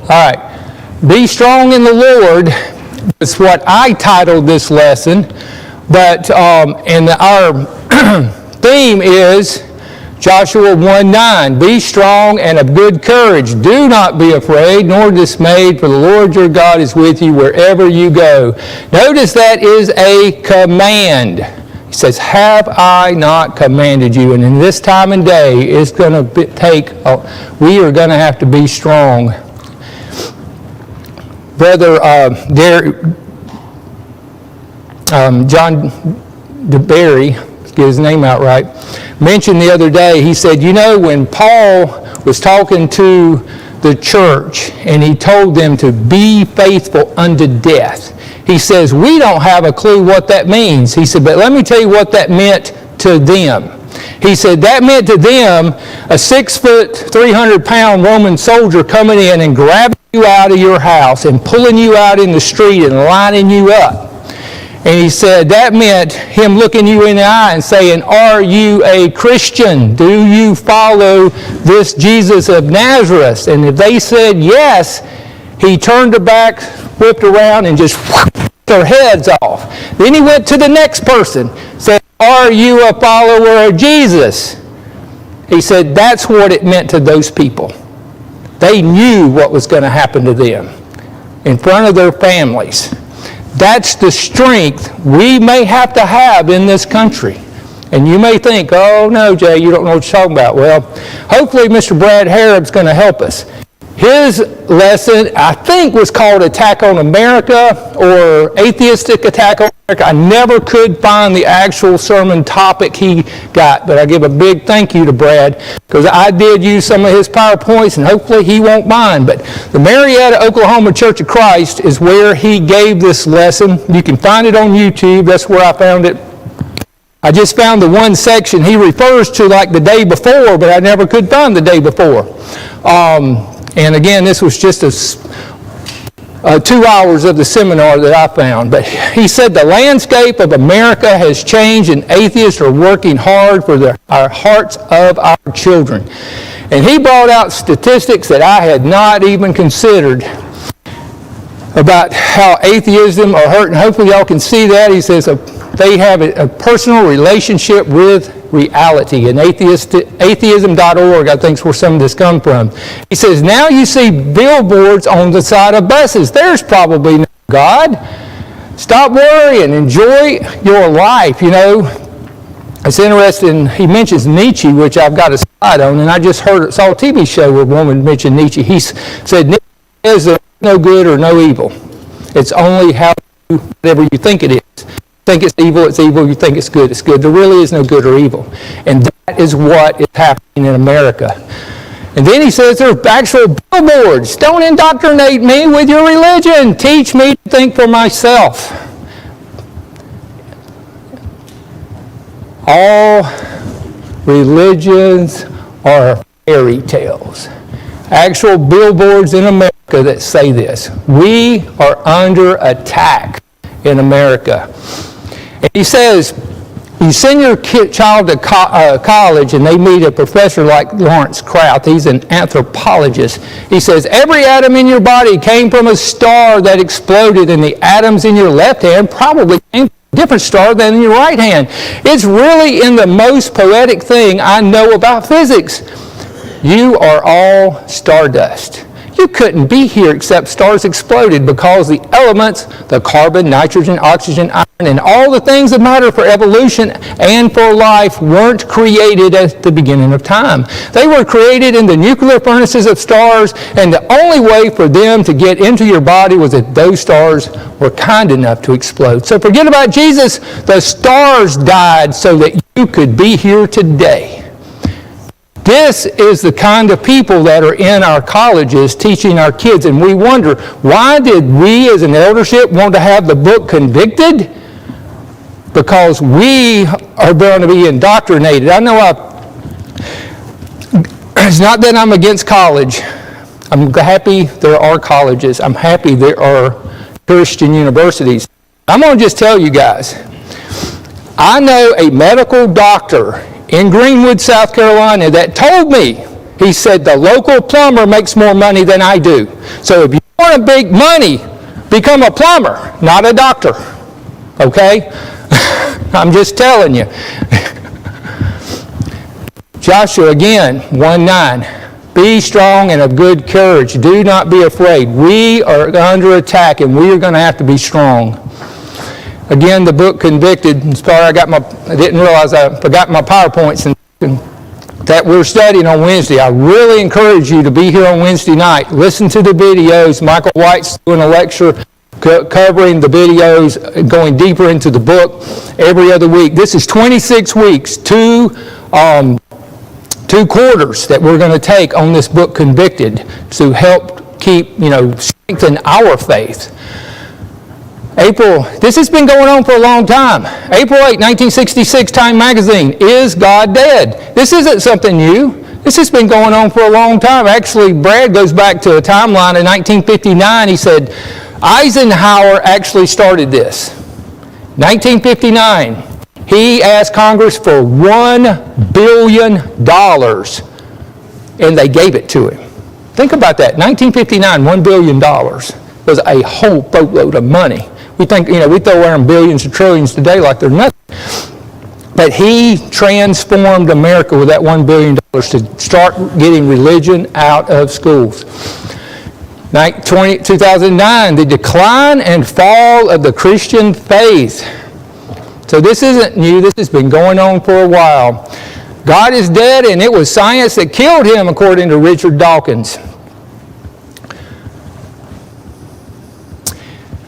All right. Be strong in the Lord is what I titled this lesson. But and our theme is Joshua 1:9. Be strong and of good courage. Do not be afraid nor dismayed, for the Lord your God is with you wherever you go. Notice that is a command. He says, have I not commanded you? And in this time and day, it's going to we are going to have to be strong. Brother John DeBerry, get his name out right, mentioned the other day, he said, when Paul was talking to the church and he told them to be faithful unto death, he says, we don't have a clue what that means. He said, but let me tell you what that meant to them. He said, that meant to them a 6-foot, 300-pound Roman soldier coming in and grabbing you out of your house and pulling you out in the street and lining you up. And he said that meant him looking you in the eye and saying, are you a Christian? Do you follow this Jesus of Nazareth? And if they said yes, he turned back, whipped around, and just whooped their heads off. Then he went to the next person, said, are you a follower of Jesus? He said that's what it meant to those people. They knew what was going to happen to them in front of their families. That's the strength we may have to have in this country. And you may think, oh no, Jay, you don't know what you're talking about. Well, hopefully Mr. Brad Harrub's going to help us. His lesson, I think, was called Attack on America or Atheistic Attack on America. I never could find the actual sermon topic he got, but I give a big thank you to Brad because I did use some of his PowerPoints, and hopefully he won't mind. But the Marietta, Oklahoma Church of Christ is where he gave this lesson. You can find it on YouTube. That's where I found it. I just found the one section he refers to like the day before, but I never could find the day before. And again, this was just 2 hours of the seminar that I found. But he said the landscape of America has changed and atheists are working hard for our hearts of our children. And he brought out statistics that I had not even considered about how atheism are hurting. Hopefully y'all can see that. He says they have a personal relationship with reality. And atheism.org, I think, is where some of this comes from. He says, now you see billboards on the side of buses. There's probably no God. Stop worrying. Enjoy your life. It's interesting. He mentions Nietzsche, which I've got a slide on, and I just saw a TV show where a woman mentioned Nietzsche. He said, Nietzsche says there's no good or no evil. It's only whatever you think it is. Think it's evil, it's evil. You think it's good, it's good. There really is no good or evil. And that is what is happening in America. And then he says there are actual billboards. Don't indoctrinate me with your religion. Teach me to think for myself. All religions are fairy tales. Actual billboards in America that say this. We are under attack in America. And he says, you send your child to college and they meet a professor like Lawrence Krauth. He's an anthropologist. He says, every atom in your body came from a star that exploded, and the atoms in your left hand probably came from a different star than in your right hand. It's really in the most poetic thing I know about physics. You are all stardust. You couldn't be here except stars exploded because the elements, the carbon, nitrogen, oxygen, iron, and all the things that matter for evolution and for life weren't created at the beginning of time. They were created in the nuclear furnaces of stars, and the only way for them to get into your body was that those stars were kind enough to explode. So forget about Jesus. The stars died so that you could be here today. This is the kind of people that are in our colleges teaching our kids, and we wonder, why did we as an eldership want to have the book Convicted? Because we are going to be indoctrinated. I know it's not that I'm against college. I'm happy there are colleges. I'm happy there are Christian universities. I'm going to just tell you guys, I know a medical doctor in Greenwood, South Carolina, that told me He said, the local plumber makes more money than I do. So if you want to make money, become a plumber, not a doctor. Okay? I'm just telling you. Joshua again, 1:9. Be strong and of good courage. Do not be afraid. We are under attack, and we are going to have to be strong. Again, the book Convicted. Sorry, I didn't realize I forgot my PowerPoints that we're studying on Wednesday. I really encourage you to be here on Wednesday night. Listen to the videos. Michael White's doing a lecture covering the videos, going deeper into the book every other week. This is 26 weeks, two quarters that we're going to take on this book Convicted to help keep, strengthen our faith. This has been going on for a long time. April 8, 1966, Time Magazine, Is God Dead? This isn't something new. This has been going on for a long time. Actually, Brad goes back to a timeline in 1959. He said Eisenhower actually started this. 1959. He asked Congress for $1 billion, and they gave it to him. Think about that. 1959, $1 billion was a whole boatload of money. We think, we throw around billions or trillions today like they're nothing. But he transformed America with that $1 billion to start getting religion out of schools. 2009, the decline and fall of the Christian faith. So this isn't new. This has been going on for a while. God is dead, and it was science that killed him, according to Richard Dawkins.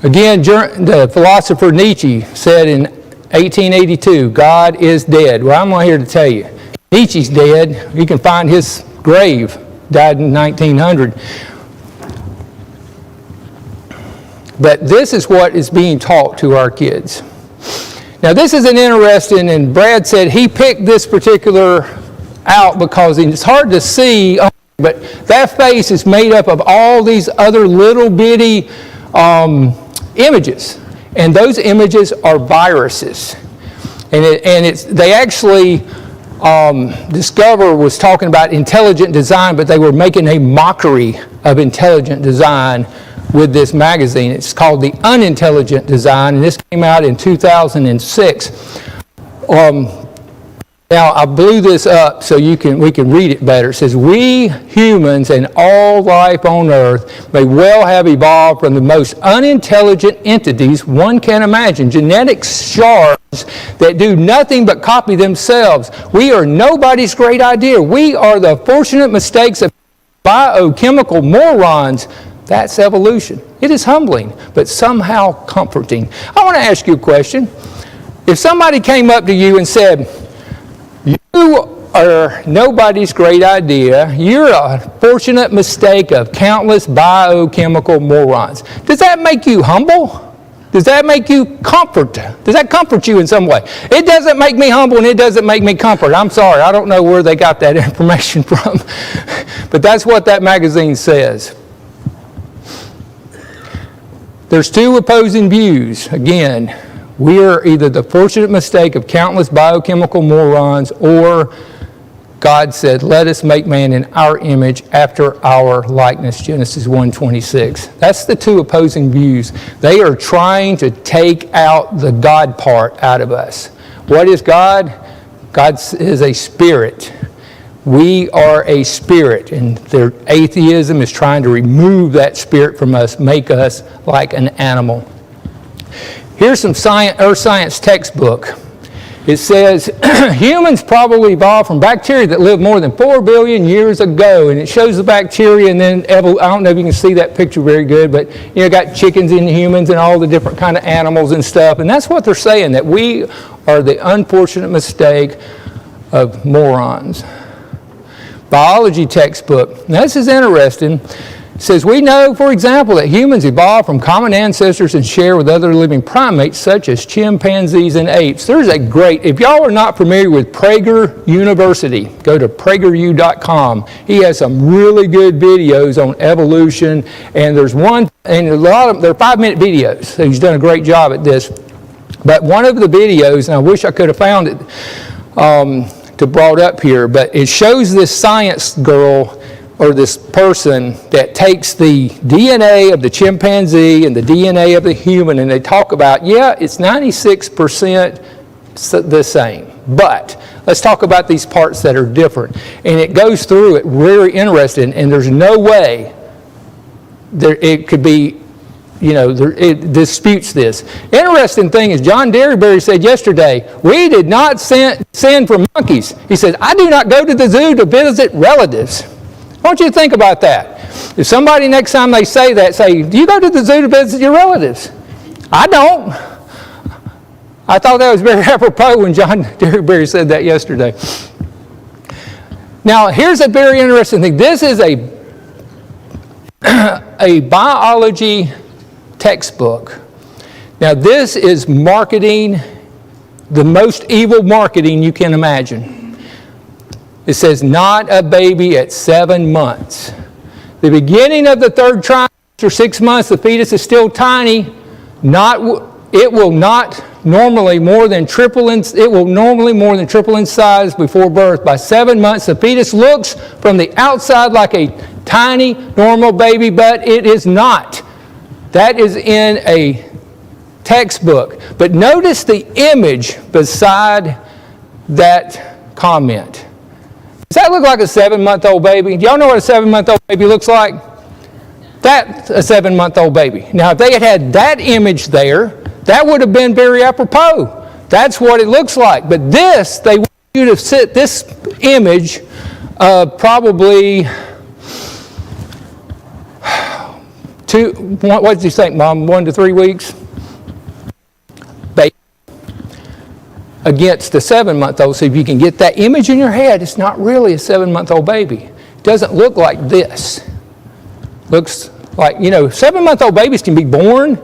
Again, the philosopher Nietzsche said in 1882, God is dead. Well, I'm not here to tell you. Nietzsche's dead. You can find his grave. Died in 1900. But this is what is being taught to our kids. Now, this is an interesting, and Brad said he picked this particular out because it's hard to see, but that face is made up of all these other little bitty images, and those images are viruses. They actually, Discover was talking about intelligent design, but they were making a mockery of intelligent design with this magazine. It's called The Unintelligent Design, and this came out in 2006. Now, I blew this up so we can read it better. It says, we humans and all life on earth may well have evolved from the most unintelligent entities one can imagine, genetic shards that do nothing but copy themselves. We are nobody's great idea. We are the fortunate mistakes of biochemical morons. That's evolution. It is humbling, but somehow comforting. I want to ask you a question. If somebody came up to you and said, you are nobody's great idea, you're a fortunate mistake of countless biochemical morons, does that make you humble? Does that make you comfort? Does that comfort you in some way? It doesn't make me humble, and it doesn't make me comfort. I'm sorry. I don't know where they got that information from. But that's what that magazine says. There's two opposing views. Again, we are either the fortunate mistake of countless biochemical morons, or God said, let us make man in our image after our likeness, Genesis 1:26. That's the two opposing views. They are trying to take out the God part out of us. What is God? God is a spirit. We are a spirit, and their atheism is trying to remove that spirit from us, make us like an animal. Here's some earth science textbook. It says, humans probably evolved from bacteria that lived more than 4 billion years ago. And it shows the bacteria, and then, I don't know if you can see that picture very good, but got chickens and humans and all the different kind of animals and stuff. And that's what they're saying, that we are the unfortunate mistake of morons. Biology textbook. Now, this is interesting. It says, we know, for example, that humans evolved from common ancestors and share with other living primates such as chimpanzees and apes. There's a great, if y'all are not familiar with Prager University, go to prageru.com. He has some really good videos on evolution, and there's one, and a lot of them, they're 5-minute videos, so he's done a great job at this. But one of the videos, and I wish I could have found it, to brought up here, but it shows this science girl or this person that takes the DNA of the chimpanzee and the DNA of the human, and they talk about, yeah, it's 96% the same. But let's talk about these parts that are different. And it goes through it very interesting, and there's no way it could be, it disputes this. Interesting thing is, John Derryberry said yesterday, we did not sin for monkeys. He said, I do not go to the zoo to visit relatives. I want you to think about that. If somebody next time they say that, say, do you go to the zoo to visit your relatives? I don't. I thought that was very apropos when John Derryberry said that yesterday. Now, here's a very interesting thing. This is a biology textbook. Now, this is marketing, the most evil marketing you can imagine. It says, not a baby at 7 months. The beginning of the third trimester, 6 months, the fetus is still tiny. It will normally more than triple in size before birth. By 7 months, the fetus looks from the outside like a tiny, normal baby, but it is not. That is in a textbook. But notice the image beside that comment. Does that look like a 7-month-old baby? Do y'all know what a 7-month-old baby looks like? That's a 7-month-old baby. Now, if they had that image there, that would have been very apropos. That's what it looks like. But this, they want you to sit this image probably what did you think, Mom? 1 to 3 weeks? Baby. Against the 7-month-old. So if you can get that image in your head, it's not really a 7-month-old baby. It doesn't look like this. Looks like, 7-month-old babies can be born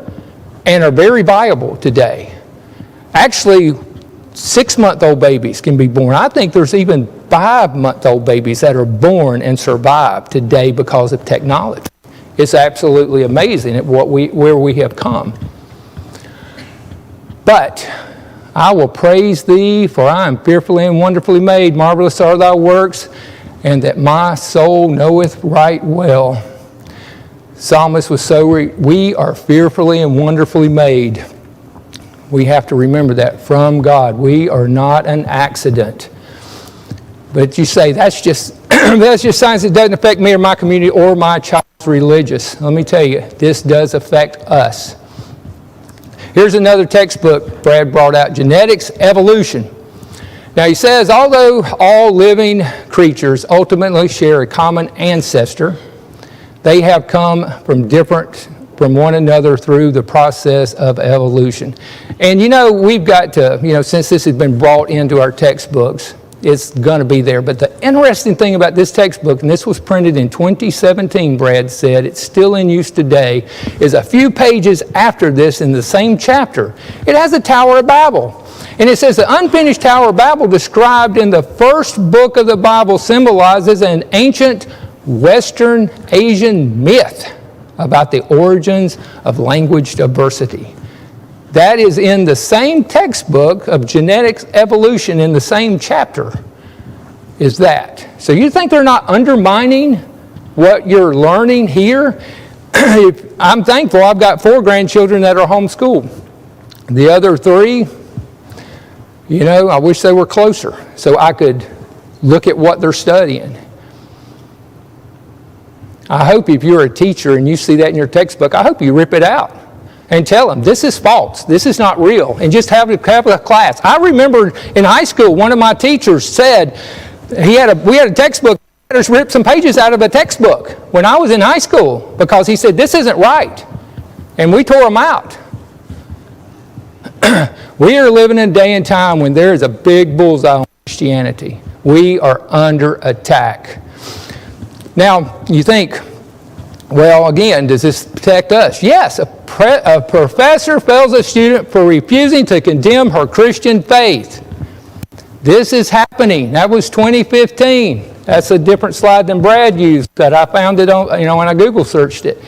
and are very viable today. Actually, 6-month-old babies can be born. I think there's even 5-month-old babies that are born and survive today because of technology. It's absolutely amazing at where we have come. But I will praise thee, for I am fearfully and wonderfully made. Marvelous are thy works, and that my soul knoweth right well. Psalmist was so, we are fearfully and wonderfully made. We have to remember that from God. We are not an accident. But you say, that's just science that doesn't affect me or my community or my child's religious. Let me tell you, this does affect us. Here's another textbook Brad brought out, Genetics, Evolution. Now he says, although all living creatures ultimately share a common ancestor, they have come from one another through the process of evolution. And we've got to, since this has been brought into our textbooks, it's going to be there. But the interesting thing about this textbook, and this was printed in 2017, Brad said, it's still in use today, is a few pages after this in the same chapter. It has the Tower of Babel. And it says the unfinished Tower of Babel described in the first book of the Bible symbolizes an ancient Western Asian myth about the origins of language diversity. That is in the same textbook of genetics evolution in the same chapter is that. So you think they're not undermining what you're learning here? I'm thankful I've got 4 grandchildren that are homeschooled. The other 3, I wish they were closer so I could look at what they're studying. I hope if you're a teacher and you see that in your textbook, I hope you rip it out and tell them, this is false, this is not real, and just have a class. I remember in high school, one of my teachers said, we had a textbook, let us rip some pages out of a textbook when I was in high school, because he said, this isn't right, and we tore them out. We are living in a day and time when there is a big bullseye on Christianity. We are under attack. Now, you think, well, again, does this protect us? Yes, a professor fails a student for refusing to condemn her Christian faith. This is happening. That was 2015. That's a different slide than Brad used that I found it on, when I Google searched it.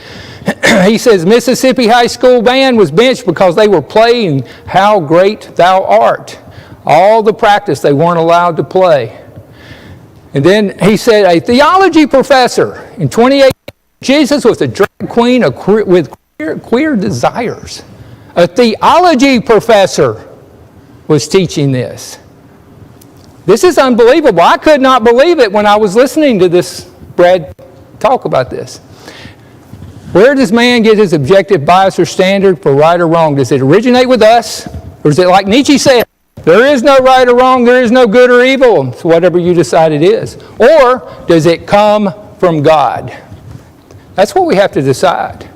He says, Mississippi High School band was benched because they were playing How Great Thou Art. all the practice they weren't allowed to play. And then he said, a theology professor in 2018, Jesus was a drag queen with queer desires. A theology professor was teaching this. This is unbelievable. I could not believe it when I was listening to this Brad talk about this. Where does man get his objective bias or standard for right or wrong? Does it originate with us? Or is it like Nietzsche said, there is no right or wrong, there is no good or evil. It's whatever you decide it is. Or does it come from God? That's what we have to decide.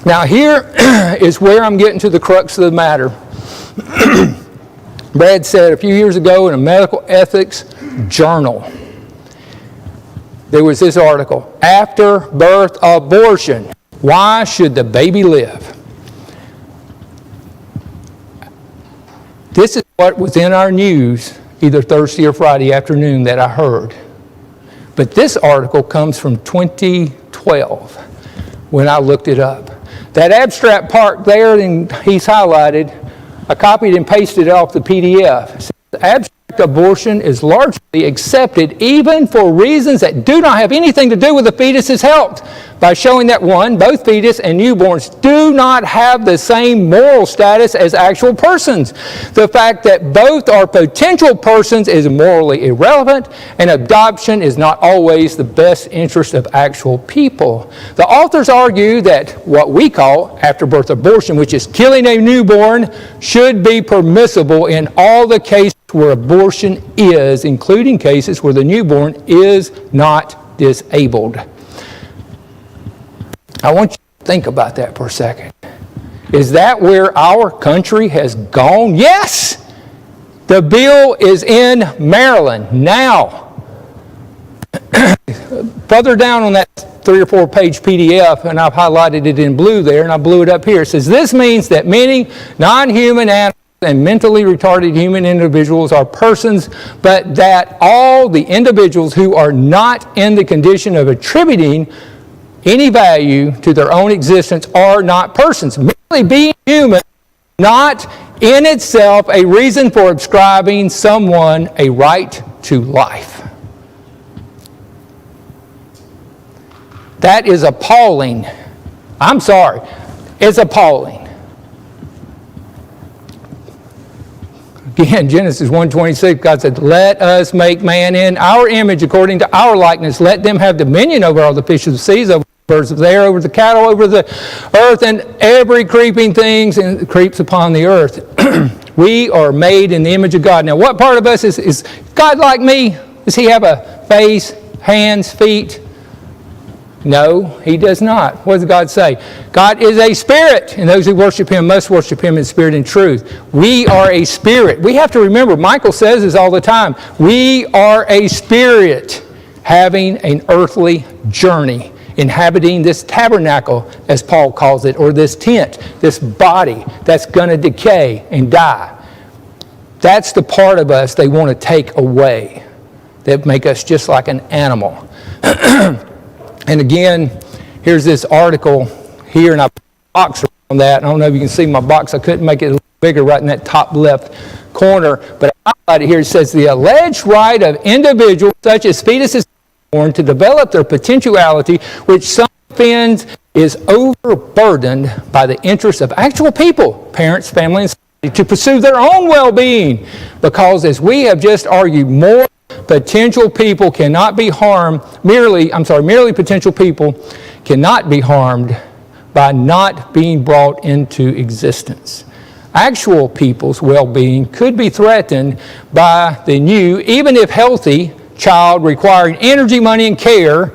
Now here is where I'm getting to the crux of the matter. Brad said a few years ago in a medical ethics journal, there was this article, After Birth Abortion, Why Should the Baby Live? This is what was in our news either Thursday or Friday afternoon that I heard. But this article comes from 2012 when I looked it up. That abstract part there and he's highlighted, I copied and pasted it off the PDF. It says, abstract abortion is largely accepted even for reasons that do not have anything to do with the fetus's health, by showing that one, both fetus and newborns do not have the same moral status as actual persons. The fact that both are potential persons is morally irrelevant, and adoption is not always the best interest of actual people. The authors argue that what we call after-birth abortion, which is killing a newborn, should be permissible in all the cases where abortion is, including cases where the newborn is not disabled. I want you to think about that for a second. Is that where our country has gone? Yes! The bill is in Maryland now. Further down on that 3 or 4 page PDF, and I've highlighted it in blue there, and I blew it up here. It says, this means that many non-human animals and mentally retarded human individuals are persons, but that all the individuals who are not in the condition of attributing any value to their own existence are not persons. Merely being human, not in itself a reason for ascribing someone a right to life. That is appalling. I'm sorry. It's appalling. Again, Genesis 1:26, God said, let us make man in our image according to our likeness. Let them have dominion over all the fish of the seas, over the birds of the air, over the cattle, over the earth, and every creeping thing that creeps upon the earth. We are made in the image of God. Now, what part of us is God like me? Does he have a face, hands, feet? No, he does not. What does God say? God is a spirit, and those who worship him must worship him in spirit and truth. We are a spirit. We have to remember, Michael says this all the time, we are a spirit having an earthly journey, inhabiting this tabernacle, as Paul calls it, or this tent, this body that's going to decay and die. That's the part of us they want to take away, that make us just like an animal. And again, here's this article here, and I put a box around that. I don't know if you can see my box. I couldn't make it a little bigger right in that top left corner. But I highlighted here, it says, the alleged right of individuals such as fetuses born to develop their potentiality, which some defend is overburdened by the interests of actual people, parents, family, and society, to pursue their own well-being. Because as we have just argued, more potential people cannot be harmed, merely potential people cannot be harmed by not being brought into existence. Actual people's well-being could be threatened by the new, even if healthy, child requiring energy, money, and care,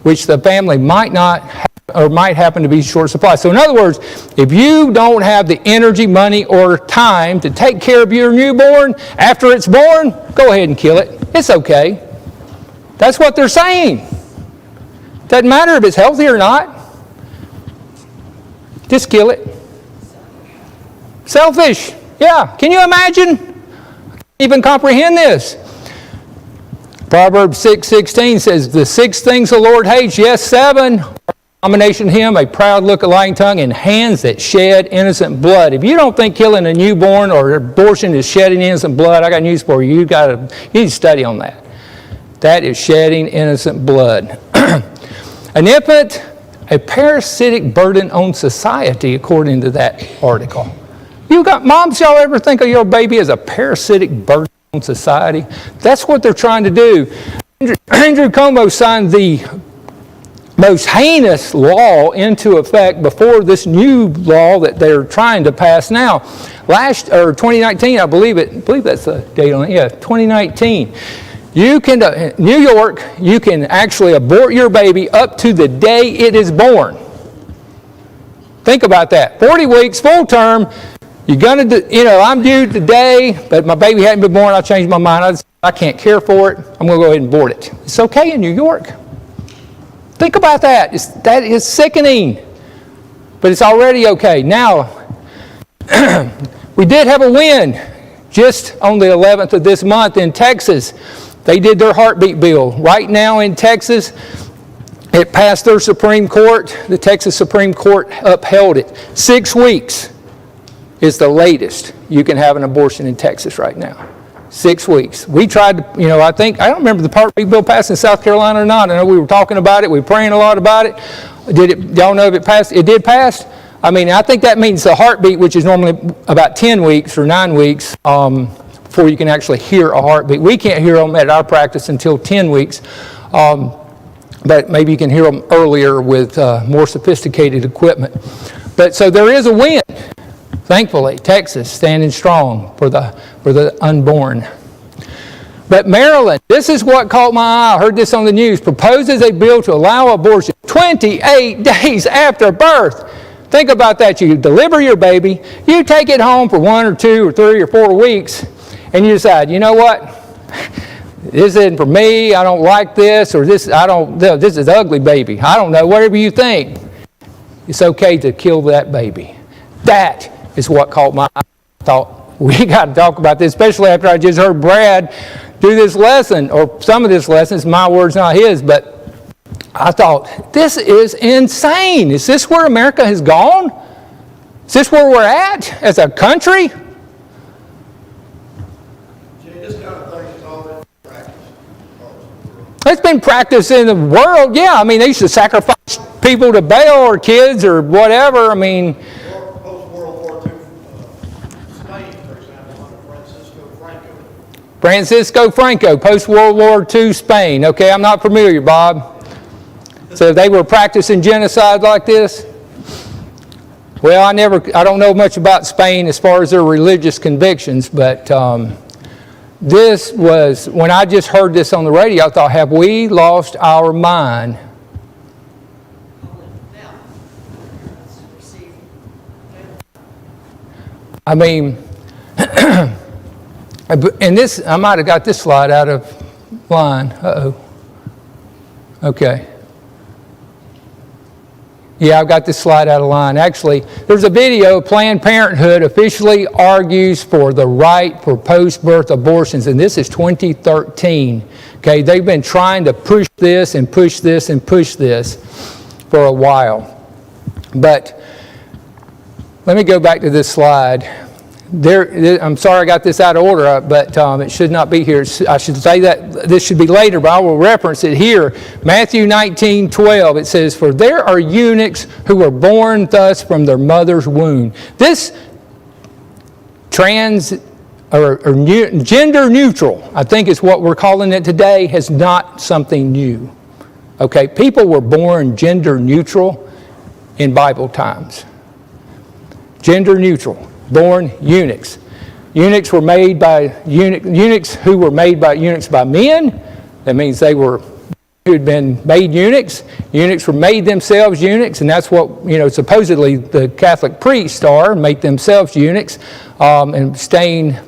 which the family might not have, or might happen to be short supply. So in other words, if you don't have the energy, money, or time to take care of your newborn after it's born, go ahead and kill it. It's okay. That's what they're saying. Doesn't matter if it's healthy or not. Just kill it. Selfish. Yeah. Can you imagine? I can't even comprehend this. Proverbs 6:16 says, the 6 things the Lord hates, yes, 7, abomination to him, a proud look, a lying tongue, and hands that shed innocent blood. If you don't think killing a newborn or abortion is shedding innocent blood, I got news for you. You need to study on that. That is shedding innocent blood. An infant, a parasitic burden on society, according to that article. Moms, y'all ever think of your baby as a parasitic burden on society? That's what they're trying to do. Andrew Cuomo signed the most heinous law into effect before this new law that they're trying to pass now. 2019, I believe that's the date on it. Yeah, 2019. You can, New York, you can actually abort your baby up to the day it is born. Think about that. 40 weeks, full term. You're going to, I'm due today, but my baby hadn't been born. I changed my mind. I can't care for it. I'm going to go ahead and abort it. It's okay in New York. Think about that. That is sickening. But it's already okay. Now, we did have a win just on the 11th of this month in Texas. They did their heartbeat bill. Right now in Texas, it passed their Supreme Court. The Texas Supreme Court upheld it. 6 weeks is the latest you can have an abortion in Texas right now. 6 weeks. We tried to, I don't remember the heartbeat bill passed in South Carolina or not. I know we were talking about it. We were praying a lot about it. Y'all know if it passed? It did pass. I think that means the heartbeat, which is normally about 10 weeks or 9 weeks, before you can actually hear a heartbeat. We can't hear them at our practice until 10 weeks. But maybe you can hear them earlier with more sophisticated equipment. But so there is a win. Thankfully, Texas standing strong for the unborn. But Maryland, this is what caught my eye. I heard this on the news. Proposes a bill to allow abortion 28 days after birth. Think about that. You deliver your baby, you take it home for 1 or 2 or 3 or 4 weeks, and you decide, you know what? This isn't for me. I don't like this, or this is an ugly baby. I don't know. Whatever you think, it's okay to kill that baby. That is what caught my eye. I thought, we got to talk about this, especially after I just heard Brad do this lesson, or some of this lesson. It's my words, not his, but I thought, this is insane. Is this where America has gone? Is this where we're at as a country? This kind of thing is all been practiced. It's been practiced in the world, yeah. They used to sacrifice people to Baal or kids or whatever. Post-World War II, Spain, for example, under Francisco Franco, post-World War II Spain. Okay, I'm not familiar, Bob. So they were practicing genocide like this? Well, I don't know much about Spain as far as their religious convictions, but this was, when I just heard this on the radio, I thought, have we lost our mind? And this, I might have got this slide out of line. Okay. Yeah, I've got this slide out of line. Actually, there's a video. Planned Parenthood officially argues for the right for post-birth abortions, and this is 2013. Okay, they've been trying to push this and push this and push this for a while. But let me go back to this slide. I'm sorry I got this out of order, but it should not be here. I should say that this should be later, but I will reference it here. Matthew 19:12, it says, "For there are eunuchs who were born thus from their mother's womb." This gender neutral, I think is what we're calling it today, is not something new. Okay, people were born gender neutral in Bible times. Gender neutral. Born eunuchs. Eunuchs were made by eunuchs who were made by eunuchs by men. That means they were who had been made eunuchs. Eunuchs were made themselves eunuchs, and that's what supposedly the Catholic priests are, make themselves eunuchs, and abstain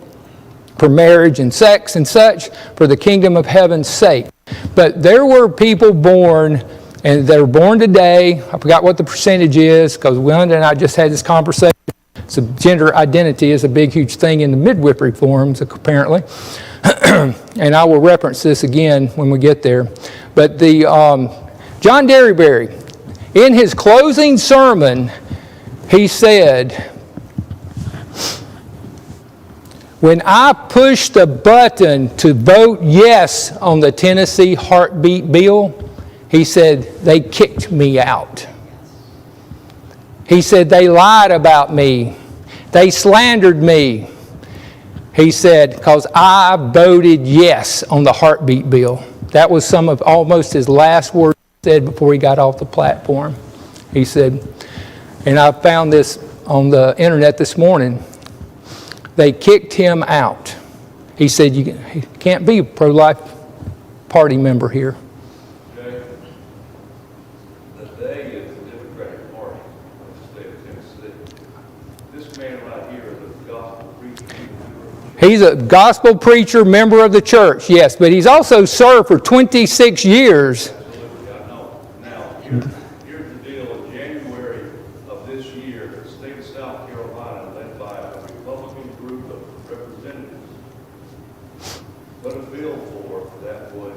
from marriage and sex and such for the kingdom of heaven's sake. But there were people born, and they're born today. I forgot what the percentage is because Linda and I just had this conversation. So gender identity is a big, huge thing in the midwifery forums, apparently. And I will reference this again when we get there. But the John Derryberry, In his closing sermon, he said, when I pushed the button to vote yes on the Tennessee heartbeat bill, he said, they kicked me out. He said, they lied about me. They slandered me. He said, because I voted yes on the heartbeat bill. That was some of almost his last words he said before he got off the platform. He said, and I found this on the internet this morning, they kicked him out. He said, you can't be a pro-life party member here. Okay. Today is the Democratic Party of the state of Tennessee. This man right here is a gospel preacher. He's a gospel preacher, member of the church, yes, but he's also served for 26 years. Absolutely, I know. Now, here's the deal. In January of this year, the state of South Carolina, led by a Republican group of representatives, put a bill forth that would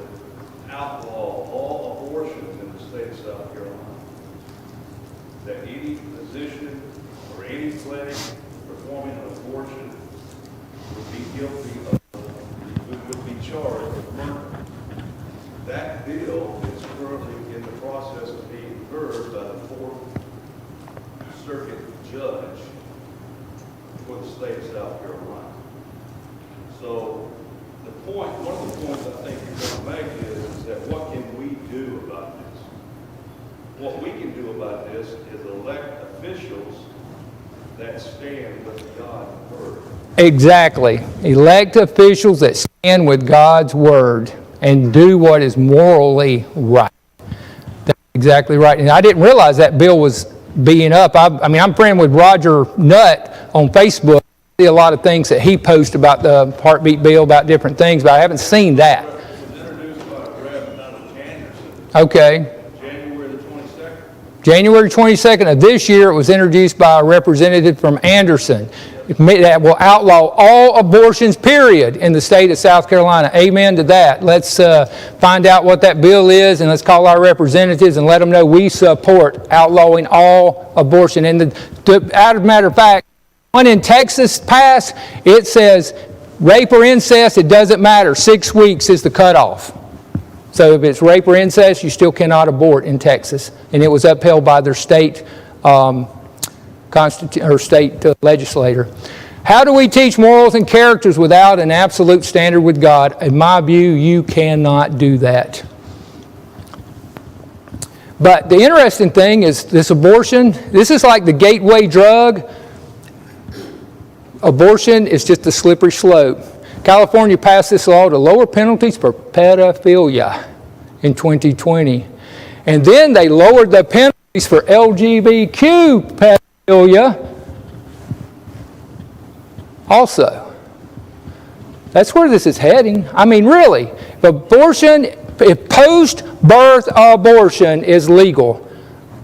outlaw all abortions in the state of South Carolina. That any physician or any clinic performing an abortion would be guilty of, would be charged with murder. That bill is currently in the process of being heard by the Fourth Circuit judge for the state of South Carolina. So one of the points I think you're going to make is that what can we do about this? What we can do about this is elect officials that stand with God's word. Exactly. Elect officials that stand with God's word and do what is morally right. That's exactly right. And I didn't realize that bill was being up. I mean, I'm friends with Roger Nutt on Facebook. I see a lot of things that he posts about the heartbeat bill, about different things, but I haven't seen that. It was introduced by Brad Harrub. Okay. January the 22nd. January 22nd of this year, it was introduced by a representative from Anderson that will outlaw all abortions, period, in the state of South Carolina. Amen to that. Let's find out what that bill is, and let's call our representatives and let them know we support outlawing all abortion. And as a matter of fact, one in Texas passed, it says rape or incest, it doesn't matter. 6 weeks is the cutoff. So if it's rape or incest, you still cannot abort in Texas. And it was upheld by their state state legislator. How do we teach morals and characters without an absolute standard with God? In my view, you cannot do that. But the interesting thing is this abortion, this is like the gateway drug. Abortion is just a slippery slope. California passed this law to lower penalties for pedophilia in 2020. And then they lowered the penalties for LGBTQ pedophilia also. That's where this is heading. I mean, really, if post-birth abortion is legal,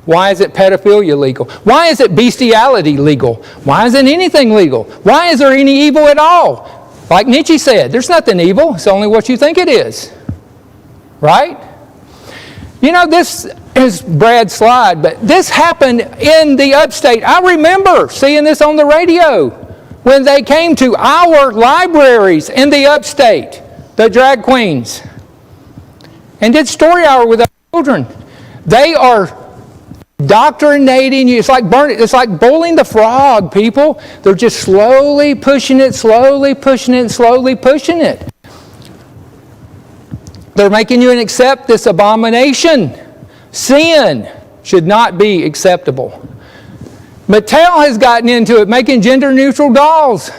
why is it pedophilia legal? Why is it bestiality legal? Why isn't anything legal? Why is there any evil at all? Like Nietzsche said, there's nothing evil. It's only what you think it is. Right? You know, this is Brad's slide, but this happened in the upstate. I remember seeing this on the radio when they came to our libraries in the upstate, the drag queens, and did story hour with our children. They are indoctrinating you. It's like boiling the frog, people. They're just slowly pushing it, slowly pushing it, slowly pushing it. They're making you accept this abomination. Sin should not be acceptable. Mattel has gotten into it, making gender-neutral dolls.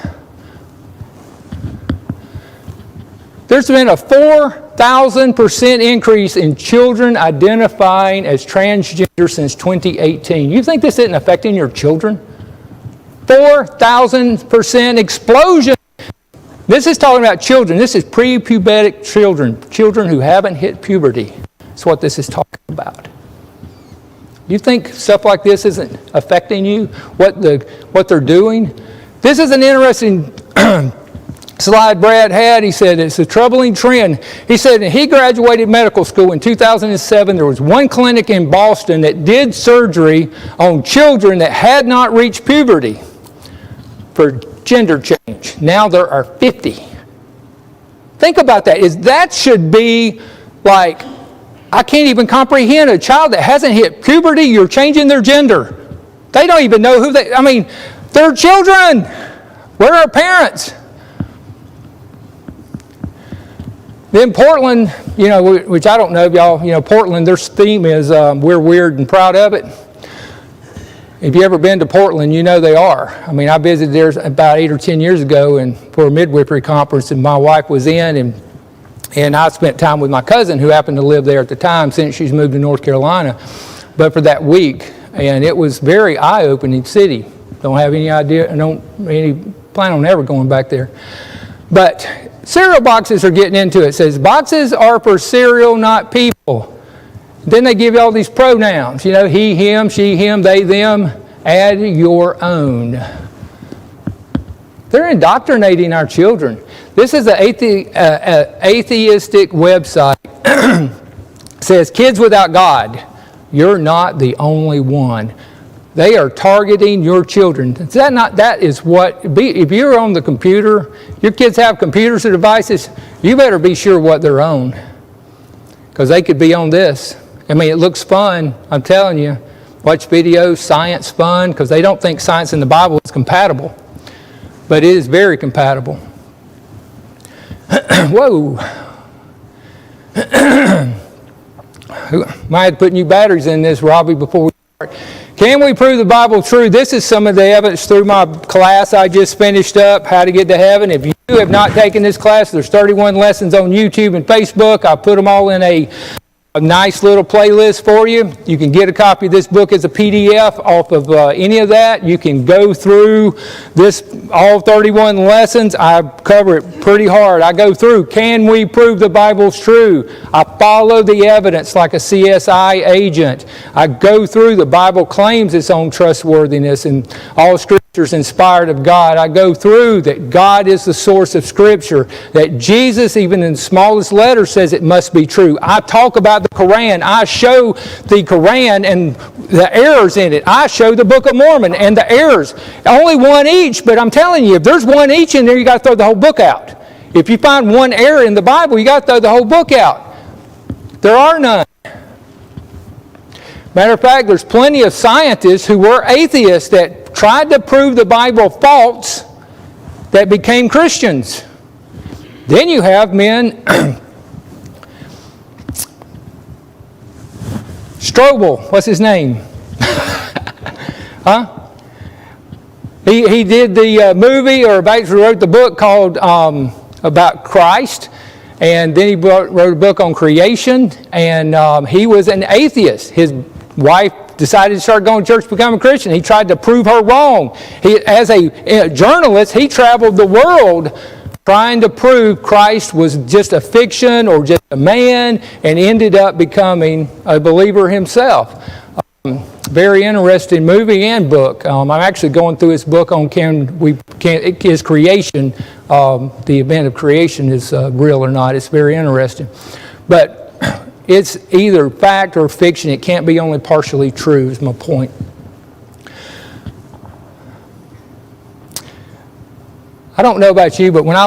There's been a 4,000% increase in children identifying as transgender since 2018. You think this isn't affecting your children? 4,000% explosion. This is talking about children. This is pre-pubertic children, children who haven't hit puberty. That's what this is talking about. You think stuff like this isn't affecting you? What they're doing? This is an interesting slide Brad had, he said, it's a troubling trend. He said he graduated medical school in 2007. There was one clinic in Boston that did surgery on children that had not reached puberty for gender change. Now there are 50. Think about that. That should be like, I can't even comprehend a child that hasn't hit puberty, you're changing their gender. They don't even know who they're children. Where are parents? Then Portland, which I don't know if y'all, Portland, their theme is we're weird and proud of it. If you ever been to Portland, you know they are. I visited there about 8 or 10 years ago for a midwifery conference, and my wife was in, and I spent time with my cousin who happened to live there at the time since she's moved to North Carolina, but for that week, and it was very eye-opening city. Don't have any idea, don't any plan on ever going back there. But cereal boxes are getting into it. It says, boxes are for cereal, not people. Then they give you all these pronouns. He, him, she, him, they, them. Add your own. They're indoctrinating our children. This is an atheistic website. It says, kids without God. You're not the only one. They are targeting your children. Is that not? That is if you're on the computer, your kids have computers or devices, you better be sure what they're on. Because they could be on this. It looks fun, I'm telling you. Watch videos, science fun, because they don't think science and the Bible is compatible. But it is very compatible. Whoa. Might have put new batteries in this, Robbie, before we start. Can we prove the Bible true? This is some of the evidence through my class I just finished up, How to Get to Heaven. If you have not taken this class, there's 31 lessons on YouTube and Facebook. I put them all in a nice little playlist for you. You can get a copy of this book as a PDF off of any of that. You can go through all 31 lessons. I cover it pretty hard. I go through, can we prove the Bible's true? I follow the evidence like a CSI agent. I go through, the Bible claims its own trustworthiness and all Scripture's inspired of God. I go through that God is the source of Scripture, that Jesus, even in the smallest letter, says it must be true. I talk about the Quran. I show the Quran and the errors in it. I show the Book of Mormon and the errors. Only one each, but I'm telling you, if there's one each in there, you got to throw the whole book out. If you find one error in the Bible, you got to throw the whole book out. There are none. Matter of fact, there's plenty of scientists who were atheists that tried to prove the Bible false that became Christians. Then you have men Strobel, what's his name? Huh? He did the movie, or actually wrote the book called about Christ, and then he wrote a book on creation, and he was an atheist. His wife decided to start going to church, become a Christian. He tried to prove her wrong. As a journalist, he traveled the world trying to prove Christ was just a fiction or just a man, and ended up becoming a believer himself. Very interesting movie and book. I'm actually going through his book on his creation, the event of creation is real or not. It's very interesting. But it's either fact or fiction. It can't be only partially true, is my point. I don't know about you, but when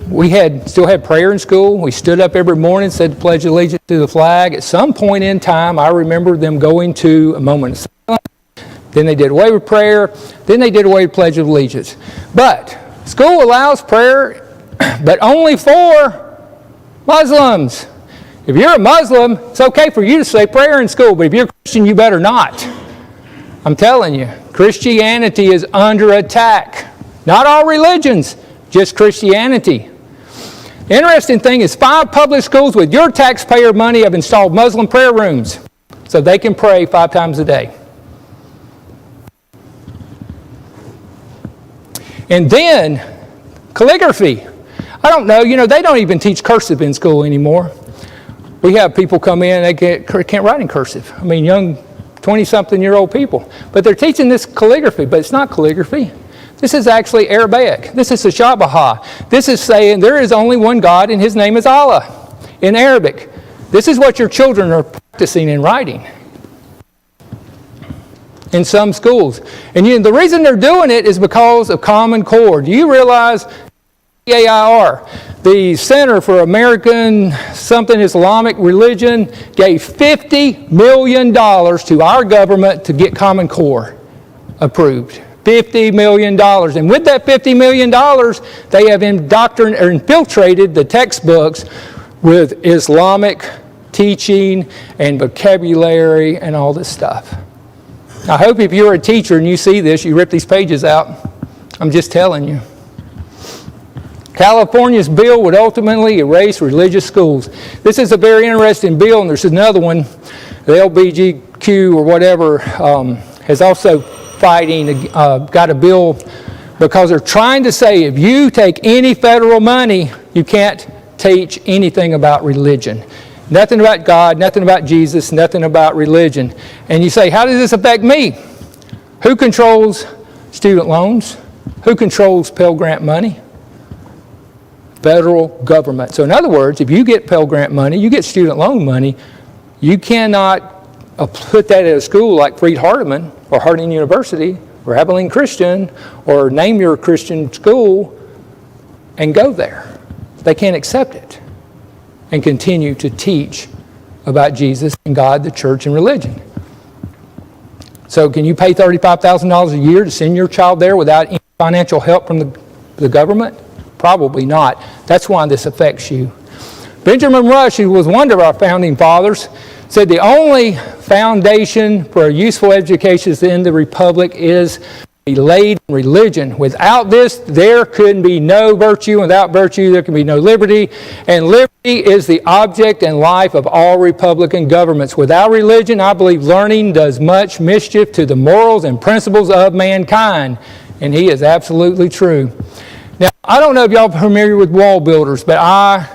we still had prayer in school. We stood up every morning, said the Pledge of Allegiance to the flag. At some point in time, I remember them going to a moment of silence. Then they did away with prayer. Then they did away with Pledge of Allegiance. But school allows prayer, but only for Muslims. If you're a Muslim, it's okay for you to say prayer in school, but if you're a Christian, you better not. I'm telling you, Christianity is under attack. Not all religions, just Christianity. The interesting thing is 5 public schools with your taxpayer money have installed Muslim prayer rooms so they can pray 5 times a day. And then calligraphy. I don't know, they don't even teach cursive in school anymore. We have people come in, they can't write in cursive. Young 20-something-year-old people. But they're teaching this calligraphy, but it's not calligraphy. This is actually Arabic. This is Tashabaha. This is saying there is only one God and his name is Allah in Arabic. This is what your children are practicing and writing in some schools. And the reason they're doing it is because of Common Core. Do you realize CAIR, the Center for American something Islamic Religion, gave $50 million to our government to get Common Core approved? $50 million. And with that $50 million, they have infiltrated the textbooks with Islamic teaching and vocabulary and all this stuff. I hope if you're a teacher and you see this, you rip these pages out. I'm just telling you. California's bill would ultimately erase religious schools. This is a very interesting bill, and there's another one, the LBGQ or whatever, has also fighting, got a bill because they're trying to say if you take any federal money, you can't teach anything about religion. Nothing about God, nothing about Jesus, nothing about religion. And you say, how does this affect me? Who controls student loans? Who controls Pell Grant money? Federal government. So in other words, if you get Pell Grant money, you get student loan money, you cannot put that at a school like Freed-Hardeman or Harding University or Abilene Christian or name your Christian school and go there. They can't accept it and continue to teach about Jesus and God, the church, and religion. So can you pay $35,000 a year to send your child there without any financial help from the government? Probably not. That's why this affects you. Benjamin Rush, who was one of our founding fathers, said the only foundation for a useful education in the Republic is laid in religion. Without this, there could be no virtue. Without virtue, there can be no liberty. And liberty is the object and life of all Republican governments. Without religion, I believe learning does much mischief to the morals and principles of mankind. And he is absolutely true. Now, I don't know if y'all are familiar with wall builders, but I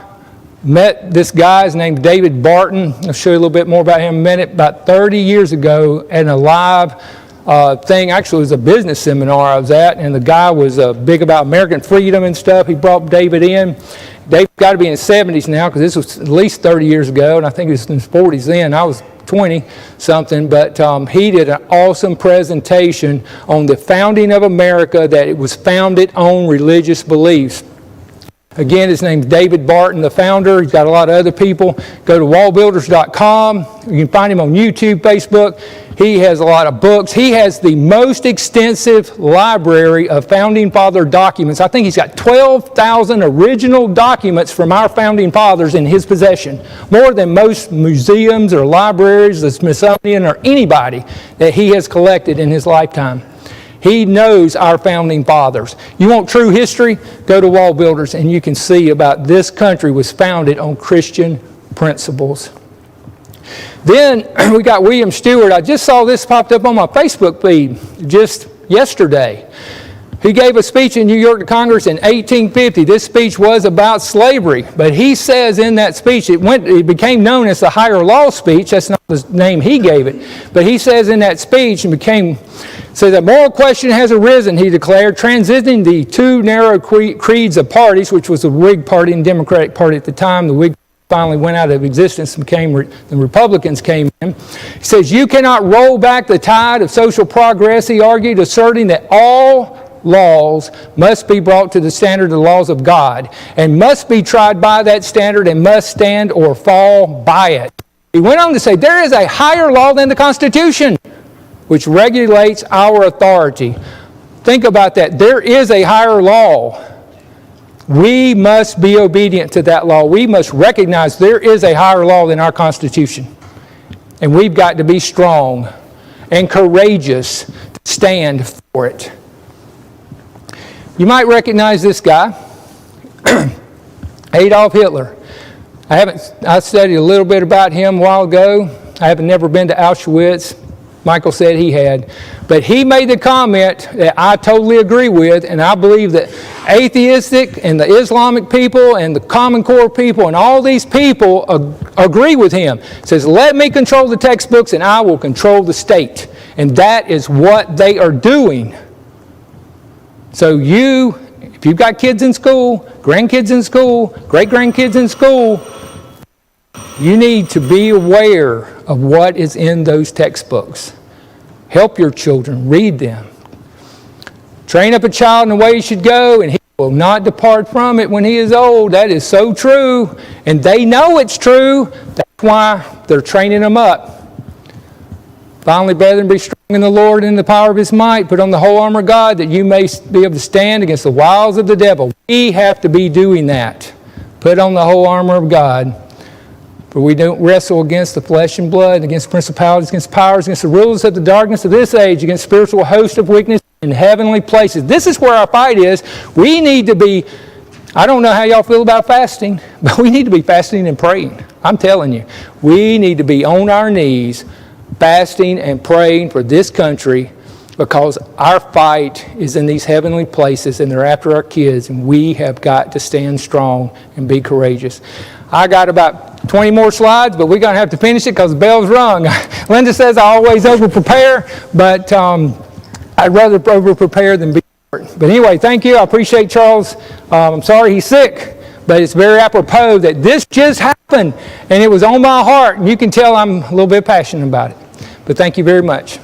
met this guy, his name's David Barton. I'll show you a little bit more about him in a minute. About 30 years ago at a live thing, actually it was a business seminar I was at, and the guy was big about American freedom and stuff. He brought David in. David's got to be in his 70s now because this was at least 30 years ago, and I think he was in his 40s then. I was 20-something, but he did an awesome presentation on the founding of America, that it was founded on religious beliefs. Again, his name's David Barton, the founder. He's got a lot of other people. Go to wallbuilders.com. You can find him on YouTube, Facebook. He has a lot of books. He has the most extensive library of Founding Father documents. I think he's got 12,000 original documents from our Founding Fathers in his possession. More than most museums or libraries, the Smithsonian, or anybody that he has collected in his lifetime. He knows our Founding Fathers. You want true history? Go to Wall Builders and you can see about this country was founded on Christian principles. Then we got William Stewart. I just saw this popped up on my Facebook feed just yesterday. He gave a speech in New York to Congress in 1850. This speech was about slavery, but he says in that speech, it became known as the Higher Law speech. That's not the name he gave it. But he says in that speech, says a moral question has arisen, he declared, transcending the two narrow creeds of parties, which was the Whig Party and Democratic Party at the time. The Whig finally went out of existence and the Republicans came in. He says, you cannot roll back the tide of social progress, he argued, asserting that all laws must be brought to the standard of the laws of God and must be tried by that standard and must stand or fall by it. He went on to say, there is a higher law than the Constitution, which regulates our authority. Think about that. There is a higher law. We must be obedient to that law. We must recognize there is a higher law than our Constitution. And we've got to be strong and courageous to stand for it. You might recognize this guy, Adolf Hitler. I studied a little bit about him a while ago. I haven't never been to Auschwitz. Michael said he had. But he made the comment that I totally agree with, and I believe that atheistic and the Islamic people and the Common Core people and all these people agree with him. He says, let me control the textbooks and I will control the state. And that is what they are doing. So if you've got kids in school, grandkids in school, great-grandkids in school, you need to be aware of what is in those textbooks. Help your children. Read them. Train up a child in the way he should go, and he will not depart from it when he is old. That is so true. And they know it's true. That's why they're training them up. Finally, brethren, be strong in the Lord and in the power of his might. Put on the whole armor of God that you may be able to stand against the wiles of the devil. We have to be doing that. Put on the whole armor of God. For we don't wrestle against the flesh and blood, against principalities, against powers, against the rulers of the darkness of this age, against spiritual hosts of wickedness in heavenly places. This is where our fight is. We need to be, I don't know how y'all feel about fasting, but we need to be fasting and praying. I'm telling you, we need to be on our knees fasting and praying for this country, because our fight is in these heavenly places and they're after our kids, and we have got to stand strong and be courageous. I got about 20 more slides, but we're going to have to finish it because the bell's rung. Linda says I always over-prepare, but I'd rather over-prepare than be short. But anyway, thank you. I appreciate Charles. I'm sorry he's sick, but it's very apropos that this just happened, and it was on my heart, and you can tell I'm a little bit passionate about it. But thank you very much.